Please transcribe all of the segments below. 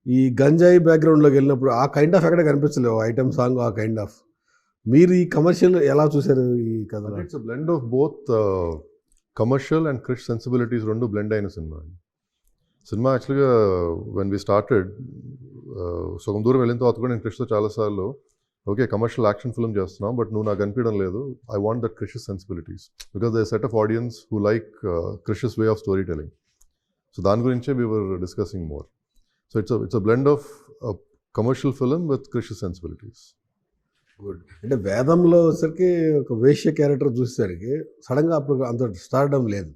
ఈ గంజాయి బ్యాక్‌గ్రౌండ్‌లోకి వెళ్ళినప్పుడు ఆ కైండ్ ఆఫ్ ఎక్కడ కనిపించలేవు. ఐటెమ్ సాంగ్ ఆ కైండ్ ఆఫ్. మీరు ఈ కమర్షియల్ ఎలా చూసారు ఈ కథలో? అంటే it's a blend of both commercial and Krish sensibilities 2 blend అయిన సినిమా. సినిమా యాక్చువల్‌గా వెన్ వి స్టార్టెడ్ సగం దూరం వెళ్ళిన తర్వాత కూడా నేను క్రిష్‌తో చాలాసార్లు ఓకే కమర్షియల్ యాక్షన్ ఫిల్మ్ చేస్తున్నాం బట్ నువ్వు నాకు అనిపించడం లేదు. I want that Krish sensibilities because the set of audience who like Krish way of story telling. So దాని గురించే we were discussing more. So it's a blend of commercial film with Krish sensibilities. Good. అంటే వేదంలో వచ్చేసరికి ఒక వేశ్య క్యారెక్టర్ చూసేసరికి సడన్‌గా అప్పుడు అంత స్టార్డమ్ లేదు.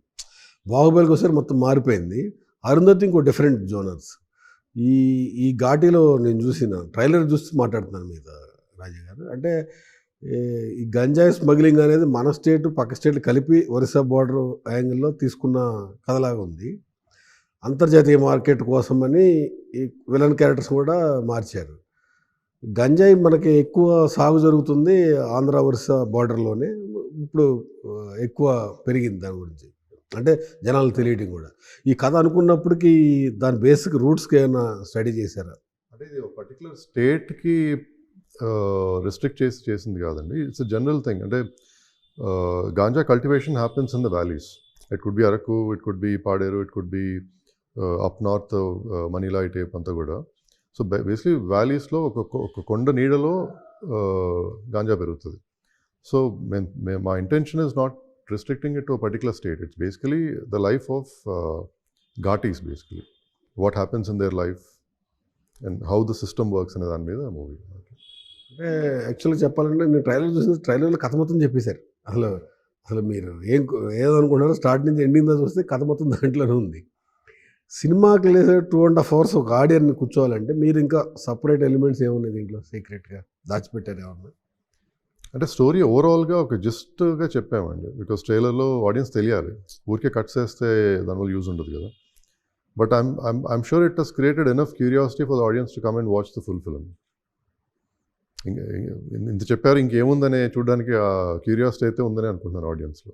బాహుబలికి వచ్చేసరికి మొత్తం మారిపోయింది. అరుంధతి ఇంకో డిఫరెంట్ జోనర్స్. ఈ ఈ ఘాటీలో నేను చూసిన ట్రైలర్ చూసి మాట్లాడుతున్నాను మీతో రాజా గారు. అంటే ఈ గంజాయి స్మగ్లింగ్ అనేది మన స్టేట్ పక్క స్టేట్లు కలిపి ఒరిస్సా బోర్డర్ యాంగిల్‌లో తీసుకున్న కథలాగా ఉంది. అంతర్జాతీయ మార్కెట్ కోసమని ఈ విలన్ క్యారెక్టర్స్ కూడా మార్చారు. గంజాయి మనకి ఎక్కువ సాగు జరుగుతుంది ఆంధ్ర, ఒరిస్సా బోర్డర్‌లోనే. ఇప్పుడు ఎక్కువ పెరిగింది దాని గురించి. అంటే జనాలకు తెలియటం కూడా. ఈ కథ అనుకున్నప్పటికీ దాని బేసిక్ రూట్స్‌కి ఏమైనా స్టడీ చేశారా? అంటే ఇది ఒక పర్టికులర్ స్టేట్‌కి రిస్ట్రిక్ట్ చేసి చేసింది కాదండి. It's a general thing. అంటే ganja cultivation happens in the valleys. It could be Araku, it could be Paderu, it could be up north మనీలా ఈ టైప్ అంతా కూడా. సో బేసిక్లీ వ్యాలీస్లో ఒక కొండ నీడలో గాంజా పెరుగుతుంది. సో మా intention is not restricting it to a particular state. It's basically the life of Ghatis, basically. What happens in their life and how the system works in దాని మీద movie. అంటే యాక్చువల్‌గా చెప్పాలంటే నేను ట్రైలర్ చూసిన ట్రైలర్‌లో కథ మొత్తం చెప్పేశారు. అసలు అసలు మీరు ఏదనుకుంటున్నారో స్టార్ట్ నుంచి ఎండింగ్ దాకా చూస్తే కథ మొత్తం దాంట్లోనే ఉంది. సినిమాకి లేదా 2½ అవర్స్ ఒక ఆడియన్‌ని కూర్చోవాలంటే మీరు ఇంకా సెపరేట్ ఎలిమెంట్స్ ఏమున్నాయి దీంట్లో సీక్రెట్‌గా దాచిపెట్టారు ఏమన్నా? అంటే స్టోరీ ఓవరాల్గా ఒక జస్ట్గా చెప్పామండి. బికాస్ ట్రైలర్లో ఆడియన్స్ తెలియాలి. ఊరికే కట్స్ వేస్తే దానివల్ల యూజ్ ఉండదు కదా. But I'm sure it has created enough curiosity for the audience to come and watch the full film. ఇంత చెప్పారు ఇంకేముందనే చూడడానికి ఆ క్యూరియాసిటీ అయితే ఉందని అనుకుంటున్నాను ఆడియన్స్లో.